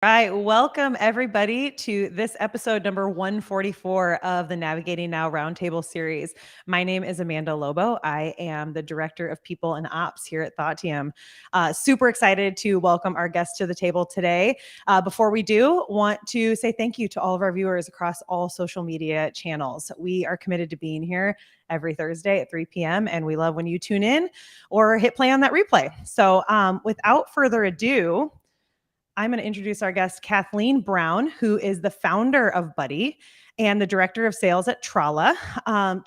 Right. Welcome everybody to this episode number 144 of the Navigating Now Roundtable series. My name is Amanda Lobo. I am the Director of People and Ops here at Thought Team. Super excited to welcome our guests to the table today. Before we do, want to say thank you to all of our viewers across all social media channels. We are committed to being here every Thursday at 3 p.m. and we love when you tune in or hit play on that replay. So without further ado, I'm going to introduce our guest, Kathleen Brown, who is the founder of Buddhi and the director of sales at Trala.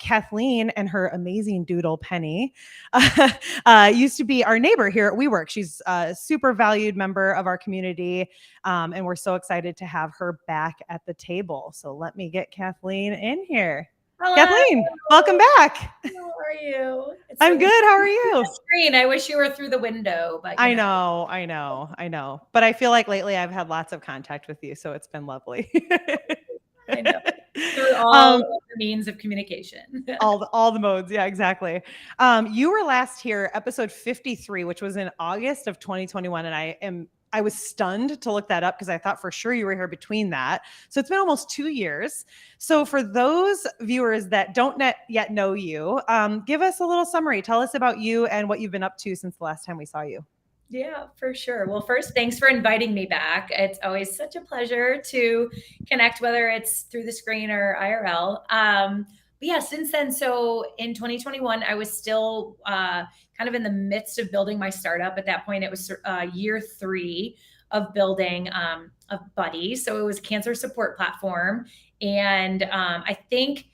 Kathleen and her amazing doodle, Penny, used to be our neighbor here at WeWork. She's a super valued member of our community, and we're so excited to have her back at the table. So let me get Kathleen in here. Hello. Kathleen, welcome back. How are you? I'm good. How are you? Screen. I wish you were through the window, but I know. But I feel like lately I've had lots of contact with you, so it's been lovely. I know. Through all the means of communication. all the modes. Yeah, exactly. You were last here, episode 53, which was in August of 2021. And I was stunned to look that up because I thought for sure you were here between that. So it's been almost 2 years. So for those viewers that don't yet know you, give us a little summary. Tell us about you and what you've been up to since the last time we saw you. Yeah, for sure. Well, first, thanks for inviting me back. It's always such a pleasure to connect, whether it's through the screen or IRL. But yeah, since then, so in 2021, I was still kind of in the midst of building my startup. At that point, it was year 3 of building a Buddhi. So it was a cancer support platform. And I think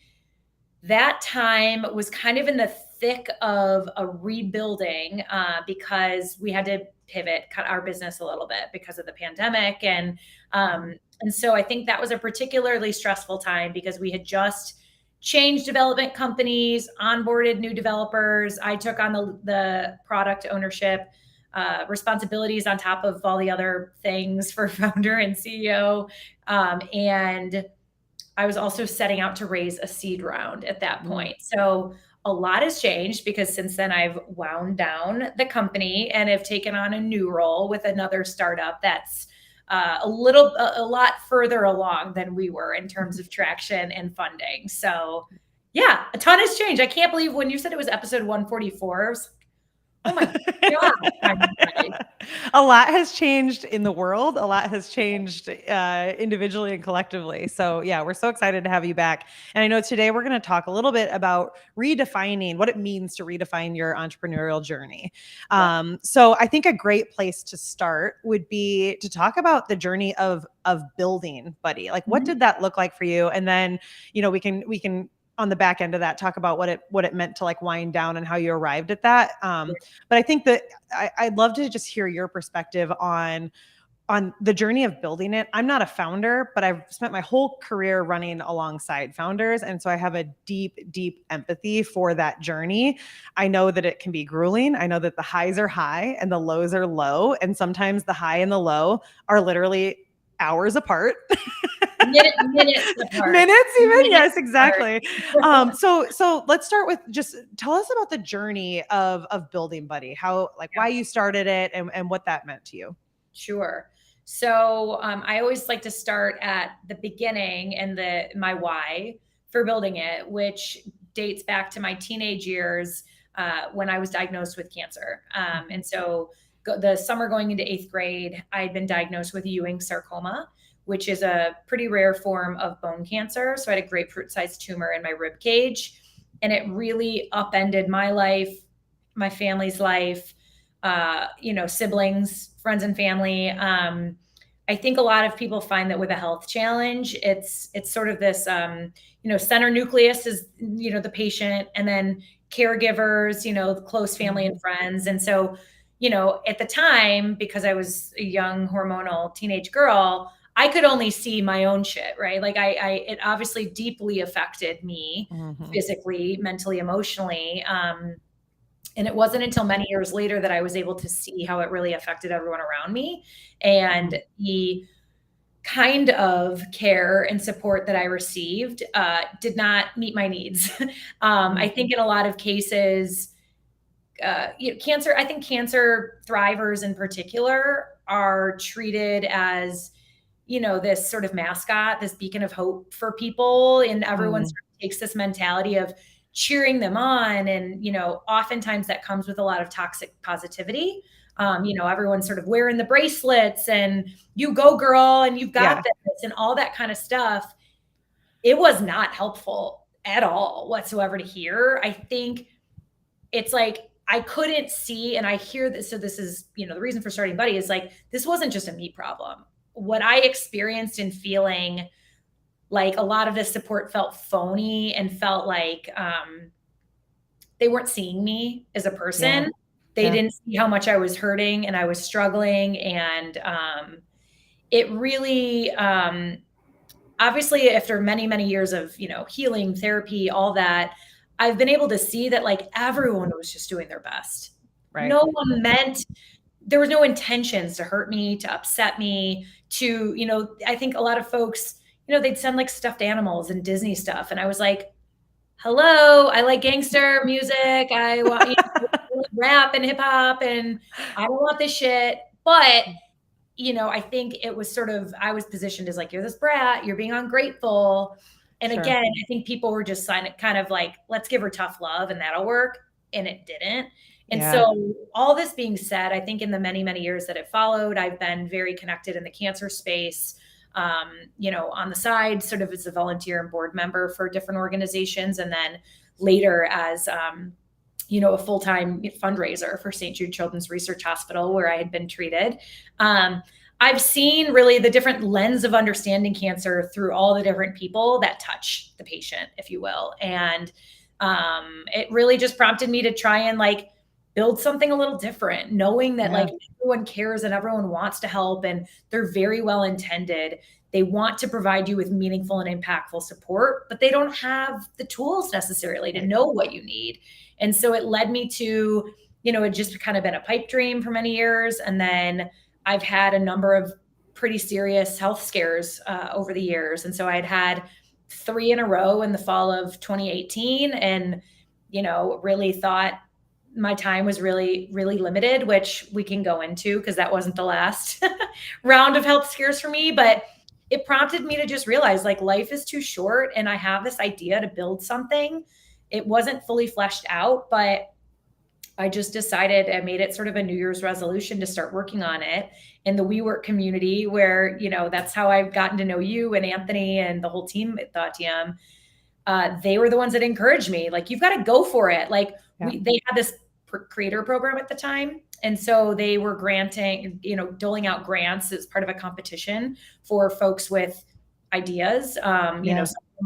that time was kind of in the thick of a rebuilding because we had to pivot, cut our business a little bit because of the pandemic. And so I think that was a particularly stressful time because we had just changed development companies, onboarded new developers. I took on the product ownership responsibilities on top of all the other things for founder and CEO. And I was also setting out to raise a seed round at that point. So a lot has changed because since then I've wound down the company and have taken on a new role with another startup that's a lot further along than we were in terms of traction and funding. So yeah, a ton has changed. I can't believe when you said it was episode 144, I was oh my God. A lot has changed in the world. A lot has changed individually and collectively. So yeah, we're so excited to have you back. And I know today we're going to talk a little bit about redefining what it means to redefine your entrepreneurial journey. So I think a great place to start would be to talk about the journey of building Buddhi. Like, what did that look like for you? And then, we can on the back end of that, talk about what it meant to like wind down and how you arrived at that. But I think that I'd love to just hear your perspective on the journey of building it. I'm not a founder, but I've spent my whole career running alongside founders. And so I have a deep, deep empathy for that journey. I know that it can be grueling. I know that the highs are high and the lows are low. And sometimes the high and the low are literally hours apart. Minutes apart. Minutes even? Yes, exactly. So let's start with just tell us about the journey of building Buddhi, why you started it and what that meant to you. Sure. So I always like to start at the beginning and my why for building it, which dates back to my teenage years when I was diagnosed with cancer. And so the summer going into 8th grade, I had been diagnosed with Ewing sarcoma, which is a pretty rare form of bone cancer. So I had a grapefruit-sized tumor in my rib cage, and it really upended my life, my family's life, siblings, friends and family. I think a lot of people find that with a health challenge, it's sort of this, center nucleus is, the patient, and then caregivers, the close family and friends. And so, at the time, because I was a young hormonal teenage girl, I could only see my own shit, right? Like it obviously deeply affected me physically, mentally, emotionally. And it wasn't until many years later that I was able to see how it really affected everyone around me. And the kind of care and support that I received did not meet my needs. I think in a lot of cases, cancer thrivers in particular are treated as this sort of mascot, this beacon of hope for people. And everyone sort of takes this mentality of cheering them on. And, oftentimes that comes with a lot of toxic positivity. Everyone's sort of wearing the bracelets and you go girl and you've got this and all that kind of stuff. It was not helpful at all whatsoever to hear. I think it's like, I couldn't see, and I hear this. So this is, the reason for starting Buddhi is like, this wasn't just a me problem. What I experienced in feeling like a lot of this support felt phony and felt like they weren't seeing me as a person. Yeah. They didn't see how much I was hurting and I was struggling. And it really, obviously after many, many years of, healing, therapy, all that, I've been able to see that like everyone was just doing their best. Right. No one there was no intentions to hurt me, to upset me, to, I think a lot of folks, they'd send like stuffed animals and Disney stuff. And I was like, hello, I like gangster music. I want rap and hip hop and I don't want this shit. But, I think it was sort of, I was positioned as like, you're this brat, you're being ungrateful. And sure. Again, I think people were just kind of like, let's give her tough love and that'll work. And it didn't. And so all this being said, I think in the many, many years that it followed, I've been very connected in the cancer space, on the side, sort of as a volunteer and board member for different organizations. And then later as, a full-time fundraiser for St. Jude Children's Research Hospital where I had been treated. I've seen really the different lens of understanding cancer through all the different people that touch the patient, if you will. And it really just prompted me to try and like build something a little different, knowing that like everyone cares and everyone wants to help and they're very well intended. They want to provide you with meaningful and impactful support, but they don't have the tools necessarily to know what you need. And so it led me to, it just kind of been a pipe dream for many years. And then I've had a number of pretty serious health scares over the years. And so I'd had 3 in a row in the fall of 2018 and, really thought my time was really, really limited, which we can go into because that wasn't the last round of health scares for me. But it prompted me to just realize like life is too short and I have this idea to build something. It wasn't fully fleshed out, but I just decided, I made it sort of a New Year's resolution to start working on it in the WeWork community where, that's how I've gotten to know you and Anthony and the whole team at Thought TM. They were the ones that encouraged me, like, you've got to go for it. Like they had this creator program at the time. And so they were doling out grants as part of a competition for folks with ideas. Some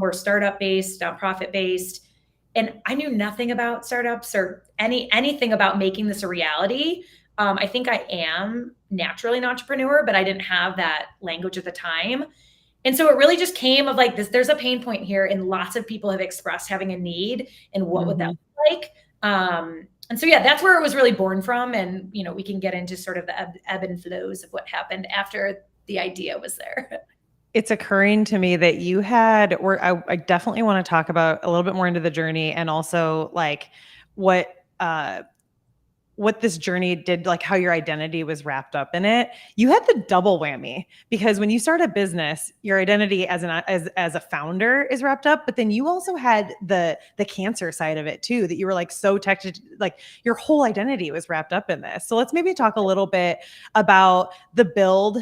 were startup based, nonprofit based. And I knew nothing about startups or anything about making this a reality. I think I am naturally an entrepreneur, but I didn't have that language at the time. And so it really just came of like this, there's a pain point here and lots of people have expressed having a need and what would that look like? And so, that's where it was really born from. And, we can get into sort of the ebb and flows of what happened after the idea was there. It's occurring to me that you had, or I definitely want to talk about a little bit more into the journey and also like what this journey did, like how your identity was wrapped up in it. You had the double whammy because when you start a business, your identity as a founder is wrapped up, but then you also had the cancer side of it too, that you were like so like your whole identity was wrapped up in this. So let's maybe talk a little bit about the build.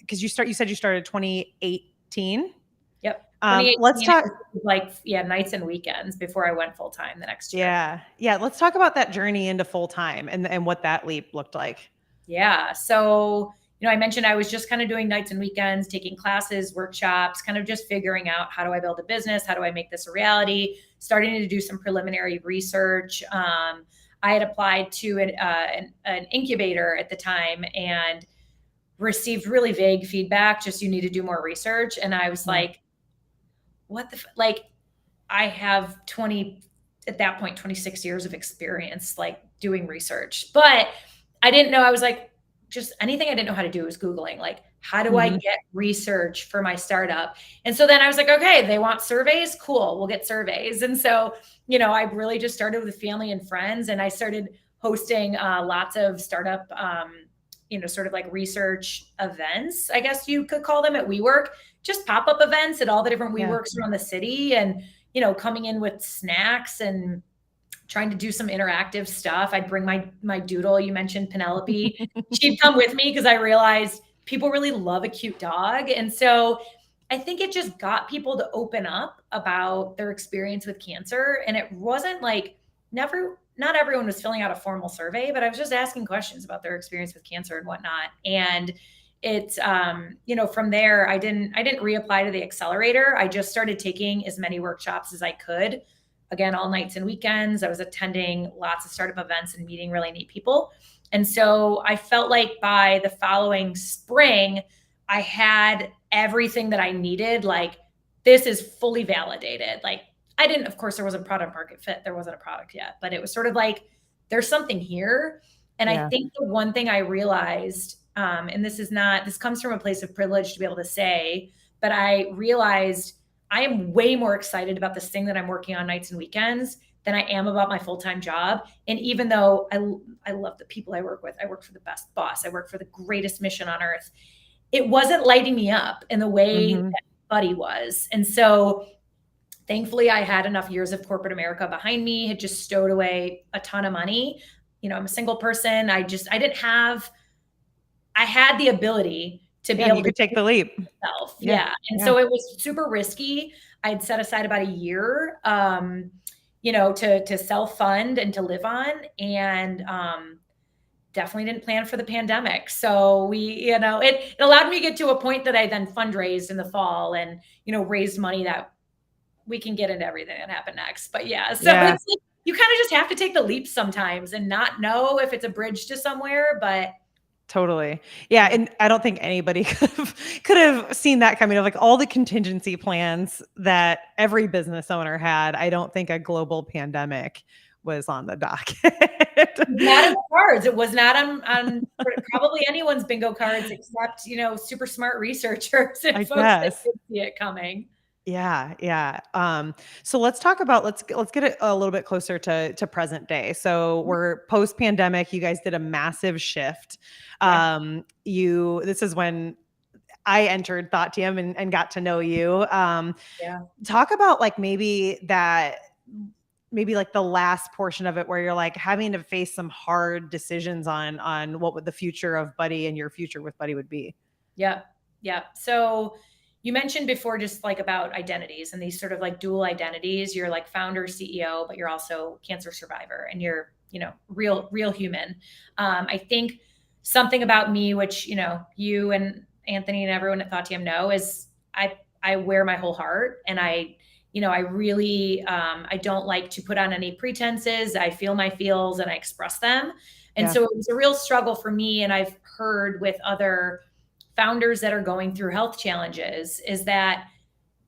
Because you said you started 2018. Yep. Let's talk nights and weekends before I went full time the next year. Yeah. Let's talk about that journey into full time and what that leap looked like. Yeah. So, I mentioned I was just kind of doing nights and weekends, taking classes, workshops, kind of just figuring out how do I build a business? How do I make this a reality? Starting to do some preliminary research. I had applied to an incubator at the time and received really vague feedback. Just, you need to do more research. And I was like, what I have 26 years of experience, like doing research, but I didn't know. I was like, just anything I didn't know how to do was Googling, like, how do I get research for my startup? And so then I was like, okay, they want surveys. Cool. We'll get surveys. And so, I really just started with family and friends and I started hosting lots of startup sort of like research events, I guess you could call them at WeWork, just pop-up events at all the different WeWorks around the city, and, coming in with snacks and trying to do some interactive stuff. I'd bring my doodle. You mentioned Penelope. She'd come with me because I realized people really love a cute dog. And so I think it just got people to open up about their experience with cancer. And it wasn't like not everyone was filling out a formal survey, but I was just asking questions about their experience with cancer and whatnot. And it's, from there, I didn't reapply to the accelerator. I just started taking as many workshops as I could. Again, all nights and weekends. I was attending lots of startup events and meeting really neat people. And so I felt like by the following spring, I had everything that I needed. Like, this is fully validated. Like, of course, there wasn't product market fit. There wasn't a product yet, but it was sort of like, there's something here. And I think the one thing I realized, and this comes from a place of privilege to be able to say, but I realized I am way more excited about this thing that I'm working on nights and weekends than I am about my full-time job. And even though I love the people I work with, I work for the best boss, I work for the greatest mission on earth, it wasn't lighting me up in the way that Buddy was. And so thankfully I had enough years of corporate America behind me, had just stowed away a ton of money. I'm a single person. I had the ability to be able to take the leap. Yeah. And so it was super risky. I'd set aside about a year, to self-fund and to live on, and definitely didn't plan for the pandemic. So it allowed me to get to a point that I then fundraised in the fall and, raised money that we can get into everything that happened next. But it's like, you kind of just have to take the leap sometimes and not know if it's a bridge to somewhere, but totally. Yeah. And I don't think anybody could have seen that coming, of like all the contingency plans that every business owner had. I don't think a global pandemic was on the docket. Not in the cards. It was not on probably anyone's bingo cards, except, super smart researchers and folks that could see it coming. Yeah. Yeah. So let's talk about, let's get it a little bit closer to present day. So we're post pandemic. You guys did a massive shift. This is when I entered Thought Team and got to know you. Talk about like maybe like the last portion of it where you're like having to face some hard decisions on what would the future of Buddy and your future with Buddy would be. Yeah. So you mentioned before just like about identities and these sort of like dual identities. You're like founder, CEO, but you're also cancer survivor, and you're, real human. I think something about me, which, you and Anthony and everyone at Thought Team know, is I wear my whole heart, and I really, I don't like to put on any pretenses. I feel my feels and I express them. And so it was a real struggle for me. And I've heard with other founders that are going through health challenges is that,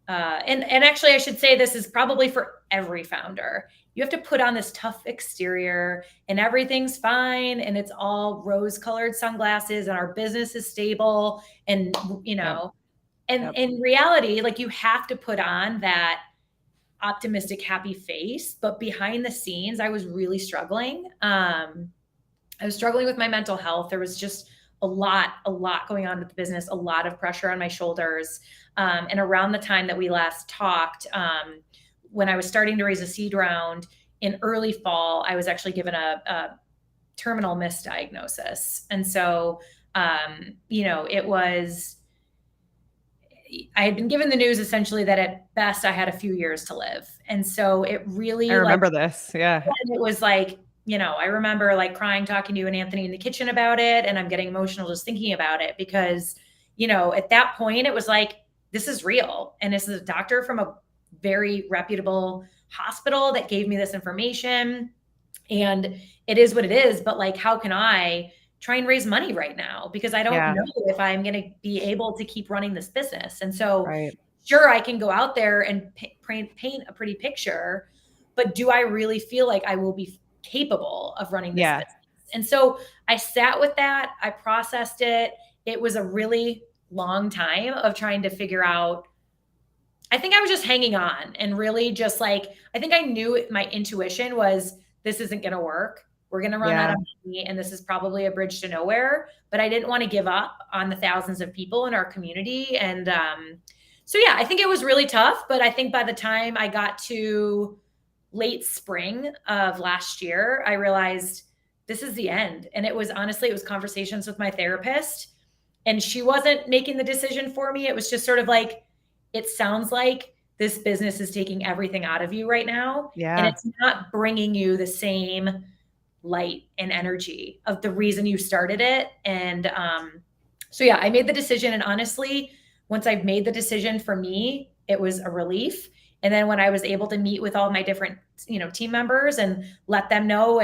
and actually I should say this is probably for every founder. You have to put on this tough exterior and everything's fine. And it's all rose-colored sunglasses and our business is stable. And, and in reality, like, you have to put on that optimistic, happy face. But behind the scenes, I was really struggling. I was struggling with my mental health. There was just a lot going on with the business, a lot of pressure on my shoulders. And around the time that we last talked, when I was starting to raise a seed round in early fall, I was actually given a terminal misdiagnosis. And so, it was, I had been given the news essentially that at best I had a few years to live. And so it really, I remember this. Yeah. And it was like, I remember like crying, talking to you and Anthony in the kitchen about it. And I'm getting emotional just thinking about it because, at that point it was like, this is real. And this is a doctor from a very reputable hospital that gave me this information, and it is what it is. But like, how can I try and raise money right now? Because I don't know if I'm going to be able to keep running this business. And so sure, I can go out there and paint a pretty picture, but do I really feel like I will be capable of running this business? And so I sat with that. I processed it. It was a really long time of trying to figure out. I think I was just hanging on and really just like, I think I knew my intuition was, this isn't going to work. We're going to run out of money, and this is probably a bridge to nowhere. But I didn't want to give up on the thousands of people in our community. And so, yeah, I think it was really tough. But I think by the time I got to late spring of last year, I realized this is the end. And it was honestly, it was conversations with my therapist, and she wasn't making the decision for me. It was just sort of like, it sounds like this business is taking everything out of you right now. Yeah. And it's not bringing you the same light and energy of the reason you started it. And so, yeah, I made the decision. And honestly, once I've made the decision, for me, it was a relief. And then when I was able to meet with all my different, team members and let them know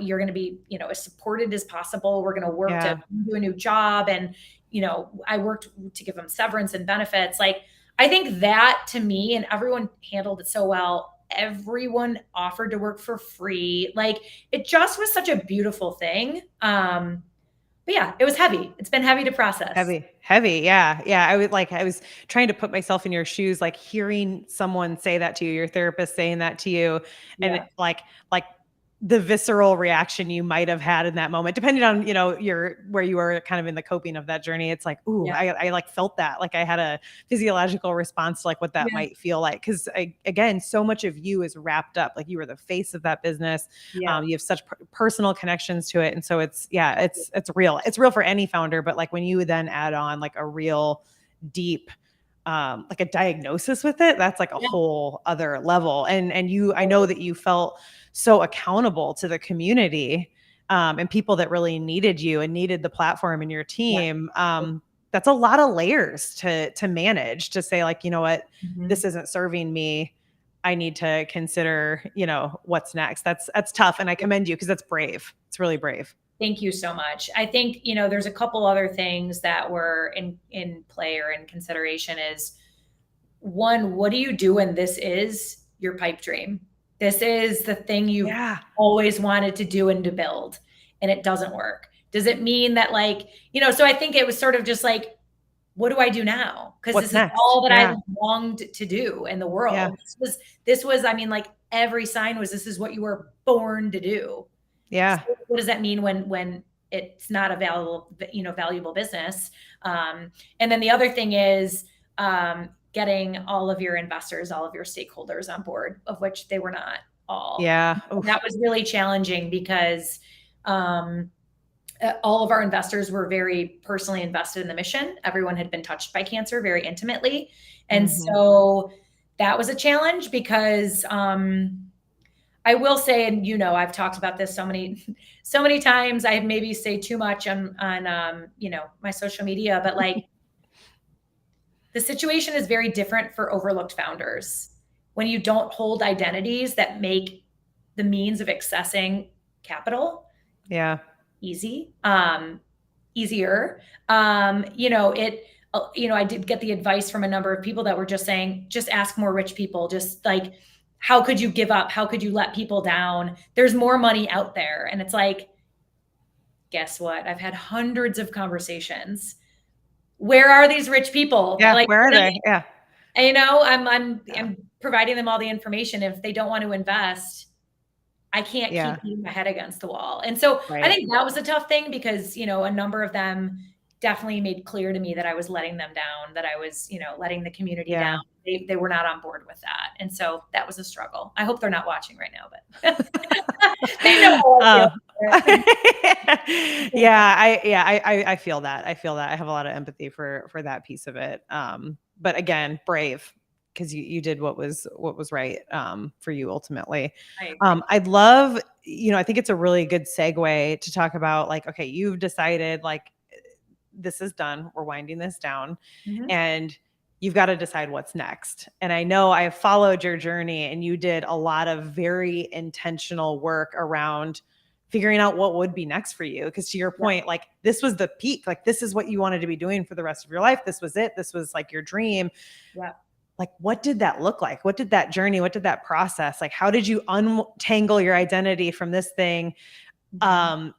you're going to be, as supported as possible. We're going to work to do a new job. And, I worked to give them severance and benefits. Like, I think that, to me, and everyone handled it so well. Everyone offered to work for free. Like, it just was such a beautiful thing. But yeah, it was heavy. It's been heavy to process. Heavy. Yeah. Yeah. I was trying to put myself in your shoes, like hearing someone say that to you, your therapist saying that to you, and like the visceral reaction you might have had in that moment, depending on, where you were kind of in the coping of that journey. It's like, ooh, I like felt that, like I had a physiological response to like what that might feel like. Cause again, so much of you is wrapped up. Like, you were the face of that business. You have such personal connections to it. And so it's real. It's real for any founder, but like when you then add on like a real deep, like a diagnosis with it, that's like a whole other level. And I know that you felt so accountable to the community, and people that really needed you and needed the platform and your team. That's a lot of layers to manage, to say like, you know what, this isn't serving me. I need to consider, what's next. That's tough. And I commend you, because that's brave. It's really brave. Thank you so much. I think, there's a couple other things that were in play or in consideration. Is one, what do you do when this is your pipe dream? This is the thing you've always wanted to do and to build, and it doesn't work. Does it mean that, like, so I think it was sort of just like, what do I do now? Because this is all that I longed to do in the world. This was, I mean, like, every sign was, this is what you were born to do. Yeah. So what does that mean when it's not a valuable business? And then the other thing is, getting all of your investors, all of your stakeholders on board, of which they were not all. Yeah. That was really challenging, because all of our investors were very personally invested in the mission. Everyone had been touched by cancer very intimately. And so that was a challenge, because I will say, and I've talked about this so many times, I maybe say too much on my social media, but like, the situation is very different for overlooked founders. When you don't hold identities that make the means of accessing capital easier. I did get the advice from a number of people that were just saying, just ask more rich people. Just like, how could you give up? How could you let people down? There's more money out there. And it's like, guess what? I've had hundreds of conversations. Where are these rich people? Yeah, like, where are they? Yeah. I'm providing them all the information. If they don't want to invest, I can't keep beating my head against the wall. And so I think that was a tough thing, because, a number of them definitely made clear to me that I was letting them down, that I was, letting the community down. They were not on board with that. And so that was a struggle. I hope they're not watching right now, but they know how I feel. I feel that. I have a lot of empathy for that piece of it. But again, brave, because you did what was right for you ultimately. I'd love, I think it's a really good segue to talk about, like, okay, you've decided, like, this is done. We're winding this down, and you've got to decide what's next. And I know I have followed your journey, and you did a lot of very intentional work around figuring out what would be next for you. Because to your point, like, this was the peak, like, this is what you wanted to be doing for the rest of your life. This was it. This was like your dream. Yeah. Like, what did that look like? What did that journey, what did that process, like, how did you untangle your identity from this thing,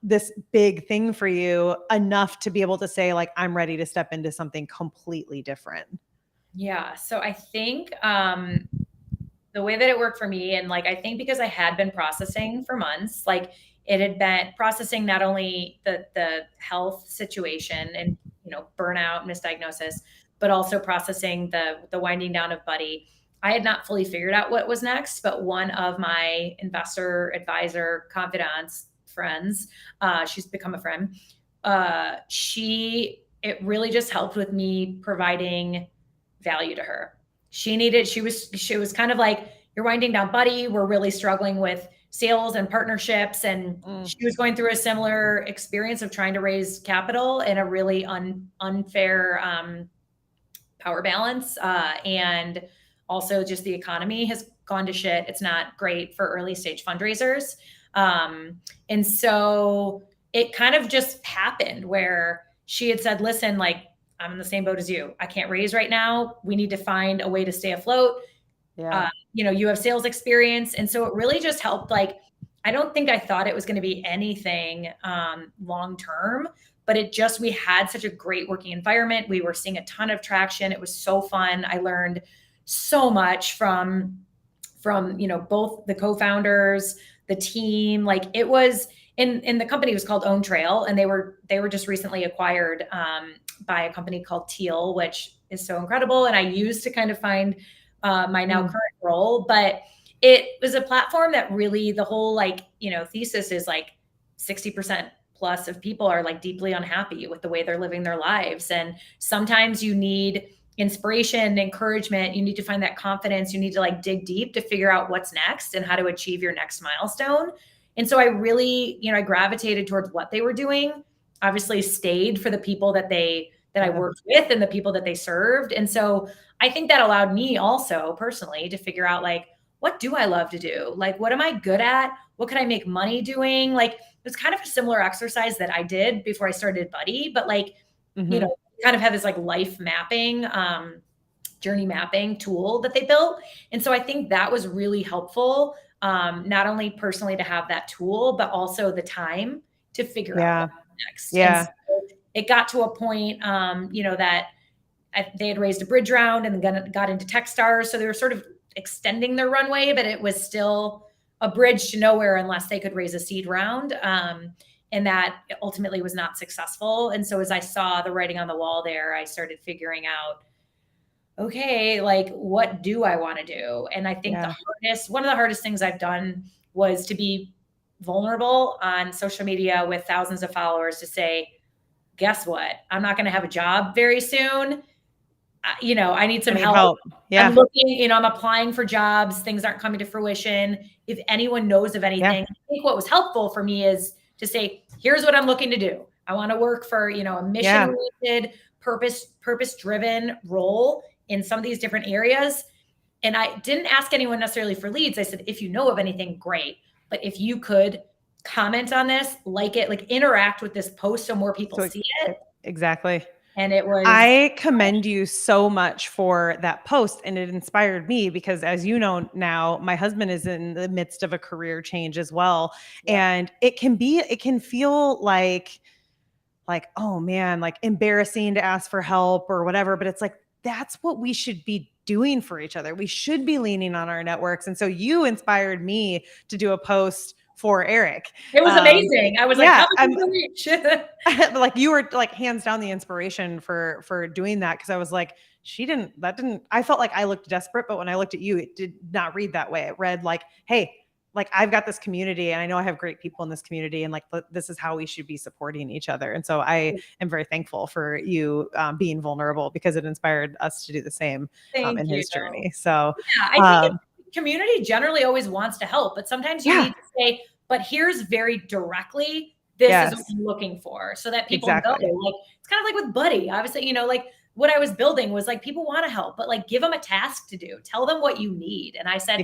this big thing for you, enough to be able to say, like, I'm ready to step into something completely different? Yeah. So I think the way that it worked for me, and like, I think because I had been processing for months, like, it had been processing not only the health situation and, burnout, misdiagnosis, but also processing the winding down of Buddhi. I had not fully figured out what was next, but one of my investor, advisor, confidants, friends, she's become a friend. It really just helped with me providing value to her. She was kind of like, you're winding down Buddhi. We're really struggling with sales and partnerships. And she was going through a similar experience of trying to raise capital in a really unfair power balance. And also just the economy has gone to shit. It's not great for early stage fundraisers. And so it kind of just happened where she had said, listen, like, I'm in the same boat as you. I can't raise right now. We need to find a way to stay afloat. Yeah. You have sales experience. And so it really just helped. Like, I don't think I thought it was going to be anything long-term, but we had such a great working environment. We were seeing a ton of traction. It was so fun. I learned so much from both the co-founders, the team. Like, it was in the company was called Own Trail, and they were just recently acquired by a company called Teal, which is so incredible. And I used to kind of find my now current role, but it was a platform that really the whole thesis is like 60% plus of people are like deeply unhappy with the way they're living their lives. And sometimes you need inspiration, encouragement. You need to find that confidence. You need to like dig deep to figure out what's next and how to achieve your next milestone. And so I really, I gravitated towards what they were doing, obviously stayed for the people that I worked with and the people that they served. And so I think that allowed me also personally to figure out, like, what do I love to do? Like, what am I good at? What can I make money doing? Like, it's kind of a similar exercise that I did before I started Buddhi, but like, kind of have this like life mapping, journey mapping tool that they built. And so I think that was really helpful, not only personally to have that tool, but also the time to figure out what's next. Yeah. And so it got to a point, that they had raised a bridge round and then got into Techstars. So they were sort of extending their runway, but it was still a bridge to nowhere unless they could raise a seed round. And that ultimately was not successful. And so as I saw the writing on the wall there, I started figuring out, okay, like, what do I want to do? And I think one of the hardest things I've done was to be vulnerable on social media with thousands of followers to say, guess what? I'm not going to have a job very soon. I need some help. Yeah. I'm looking, I'm applying for jobs. Things aren't coming to fruition. If anyone knows of anything, I think what was helpful for me is to say, here's what I'm looking to do. I want to work for, a mission-oriented, purpose-driven role in some of these different areas. And I didn't ask anyone necessarily for leads. I said, if you know of anything, great. But if you could comment on this, like it, like interact with this post so more people see it. Exactly. And I commend you so much for that post. And it inspired me because, as you know now, my husband is in the midst of a career change as well. Yeah. And it can feel like, oh man, like embarrassing to ask for help or whatever. But it's like, that's what we should be doing for each other. We should be leaning on our networks. And so you inspired me to do a post for Eric. It was amazing. I was like, how much reach? Like, you were like hands down the inspiration for doing that. Cause I was like, I felt like I looked desperate, but when I looked at you, it did not read that way. It read like, hey, like, I've got this community and I know I have great people in this community, and like, this is how we should be supporting each other. And so I am very thankful for you being vulnerable, because it inspired us to do the same in his journey. So I think community generally always wants to help, but sometimes you need to say, but here's very directly, this is what I'm looking for, so that people know. Like, it's kind of like with Buddhi, obviously, like what I was building was like, people want to help, but like, give them a task to do, tell them what you need. And I said,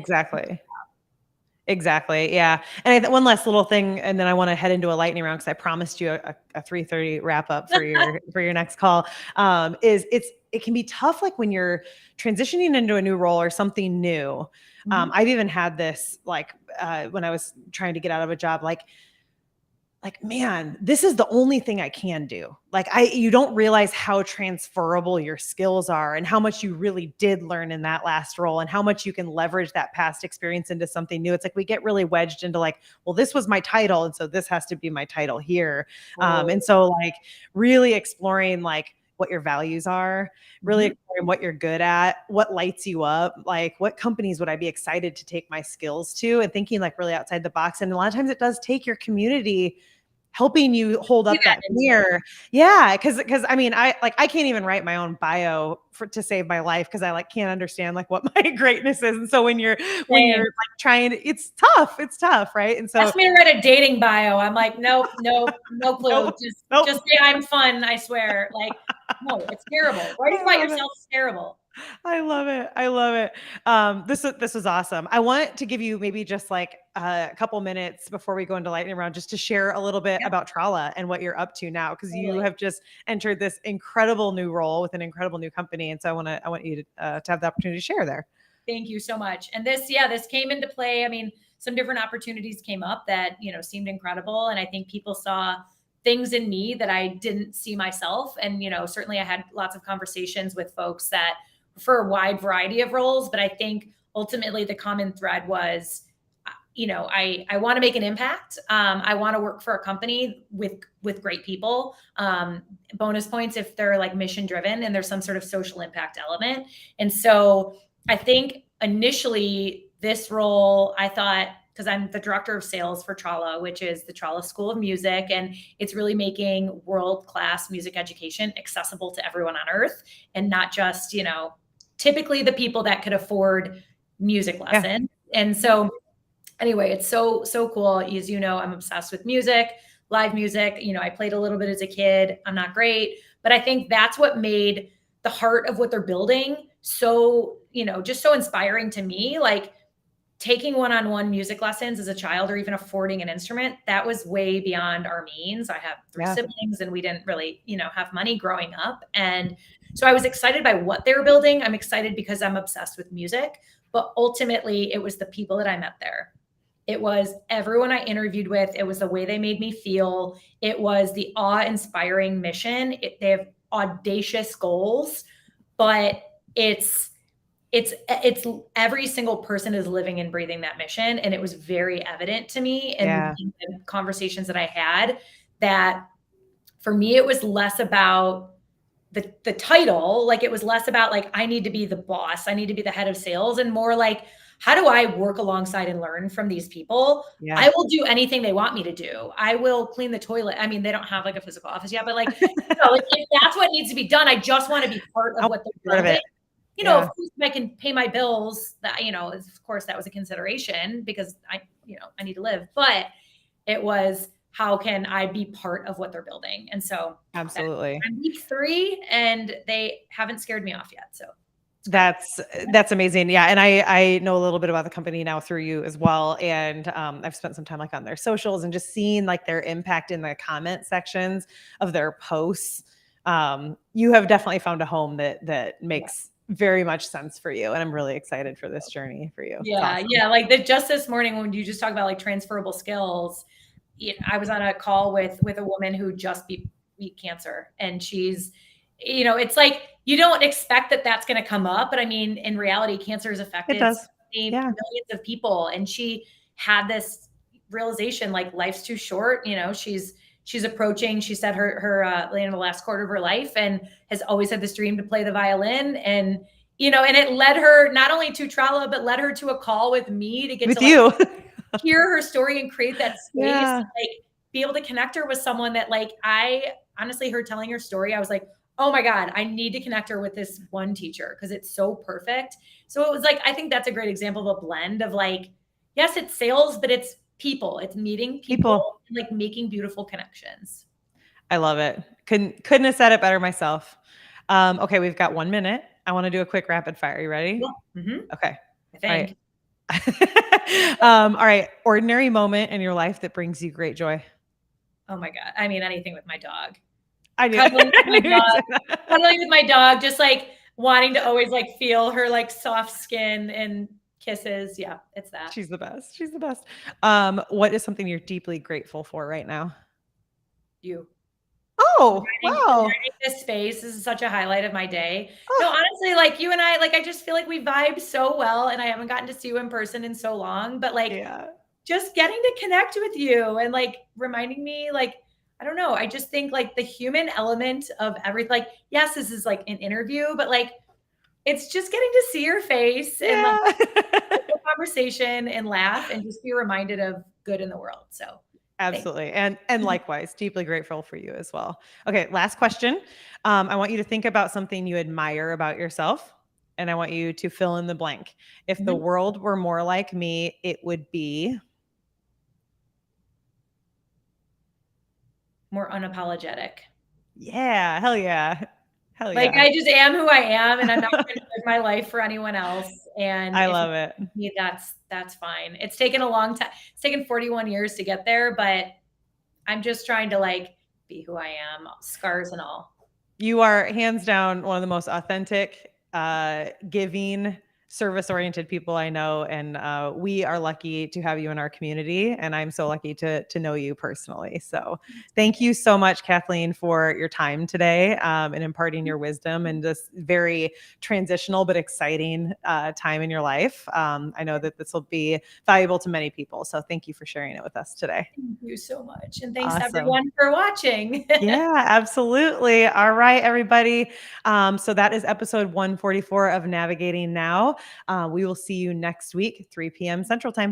Exactly. Yeah. And one last little thing, and then I want to head into a lightning round, because I promised you a 3:30 wrap up for your next call. It can be tough, like when you're transitioning into a new role or something new. I've even had this, like when I was trying to get out of a job, like like, man, this is the only thing I can do. Like you don't realize how transferable your skills are and how much you really did learn in that last role and how much you can leverage that past experience into something new. It's like we get really wedged into like, well, this was my title. And so this has to be my title here. And so like really exploring like what your values are, really exploring what you're good at, what lights you up, like what companies would I be excited to take my skills to, and thinking like really outside the box. And a lot of times it does take your community helping you hold up that mirror. Yeah. Cause I mean, I can't even write my own bio to save my life. Cause I like can't understand like what my greatness is. And so when you're like trying, it's tough. Right. And so ask me to write a dating bio. I'm like, nope, no clue. Just say I'm fun. I swear. Like, no, it's terrible. Writing about yourself is terrible. I love it. This is awesome. I want to give you maybe just like a couple minutes before we go into lightning round, just to share a little bit about Trala and what you're up to now, because you have just entered this incredible new role with an incredible new company, and so I want you to have the opportunity to share there. Thank you so much. And this came into play. I mean, some different opportunities came up that seemed incredible, and I think people saw things in me that I didn't see myself. And certainly I had lots of conversations with folks that for a wide variety of roles, but I think ultimately the common thread was, I want to make an impact. I want to work for a company with great people. Bonus points if they're like mission driven and there's some sort of social impact element. And so I think initially this role, I thought, because I'm the director of sales for Trala, which is the Trala School of Music, and it's really making world-class music education accessible to everyone on earth, and not just, typically the people that could afford music lessons. Yeah. And so anyway, it's so cool. As you know, I'm obsessed with music, live music. I played a little bit as a kid. I'm not great, but I think that's what made the heart of what they're building so, just so inspiring to me. Like taking one-on-one music lessons as a child, or even affording an instrument, that was way beyond our means. I have 3 siblings, and we didn't really, have money growing up. And so I was excited by what they were building. I'm excited because I'm obsessed with music, but ultimately it was the people that I met there. It was everyone I interviewed with. It was the way they made me feel. It was the awe-inspiring mission. They have audacious goals, but it's every single person is living and breathing that mission. And it was very evident to me in the conversations that I had, that for me, it was less about the title. Like it was less about like, I need to be the boss, I need to be the head of sales, and more like, how do I work alongside and learn from these people? Yeah. I will do anything they want me to do. I will clean the toilet. I mean, they don't have like a physical office yet, but like, like if that's what needs to be done, I just want to be part of what they're building. Of course, if I can pay my bills, that, of course that was a consideration because I need to live, but it was, how can I be part of what they're building? And so absolutely. I'm week 3 and they haven't scared me off yet. So that's amazing. Yeah. And I know a little bit about the company now through you as well. And I've spent some time like on their socials and just seeing like their impact in the comment sections of their posts. You have definitely found a home that makes very much sense for you. And I'm really excited for this journey for you. Yeah. Awesome. Yeah. Like just this morning, when you just talk about like transferable skills, I was on a call with a woman who just beat cancer, and she's, it's like, you don't expect that that's going to come up, but I mean, in reality, cancer has affected millions of people. And she had this realization, like life's too short. She's approaching, she said her in the last quarter of her life, and has always had this dream to play the violin. And, and it led her not only to Trala, but led her to a call with me to get to hear her story and create that space, like be able to connect her with someone that like, I honestly, her telling her story, I was like, oh my God, I need to connect her with this one teacher because it's so perfect. So it was like, I think that's a great example of a blend of like, yes, it's sales, but it's people. It's meeting people and like making beautiful connections. I love it. Couldn't have said it better myself. Okay, we've got 1 minute. I want to do a quick rapid fire. Are you ready? Yeah. Mm-hmm. Okay. I think. All right. Ordinary moment in your life that brings you great joy. Oh my God. I mean, anything with my dog. Cuddling with my dog, just like wanting to always like feel her like soft skin and kisses. Yeah, it's that. She's the best. What is something you're deeply grateful for right now? you. Oh, Providing wow. this space. This is such a highlight of my day. No, Oh, honestly, like, you and I, like, I just feel like we vibe so well, and I haven't gotten to see you in person in so long, but, like, yeah. just getting to connect with you and, like, reminding me, like, I don't know, I just think, like, the human element of everything. Like, yes, this is, like, an interview, but, like, it's just getting to see your face and, like, Yeah. have a conversation and laugh and just be reminded of good in the world, so thank Absolutely. And you. likewise, deeply grateful for you as well. Okay, last question. I want you to think about something you admire about yourself, and I want you to fill in the blank. If the Mhm. world were more like me, it would be. More unapologetic. Yeah, hell yeah. Hell Like, yeah. I just am who I am, and I'm not trying to live my life for anyone else, and I if love it. me, that's fine. It's taken a long time. It's taken 41 years to get there, but I'm just trying to, like, be who I am, scars and all. You are hands down one of the most authentic, giving, service-oriented people I know, and we are lucky to have you in our community, and I'm so lucky to know you personally. So, thank you so much, Kathleen, for your time today and imparting your wisdom in this very transitional but exciting time in your life. I know that this will be valuable to many people, so thank you for sharing it with us today. Thank you so much, and thanks Awesome. everyone for watching. Yeah, absolutely. All right, everybody. So that is episode 144 of Navigating Now. We will see you next week, 3 p.m. Central Time.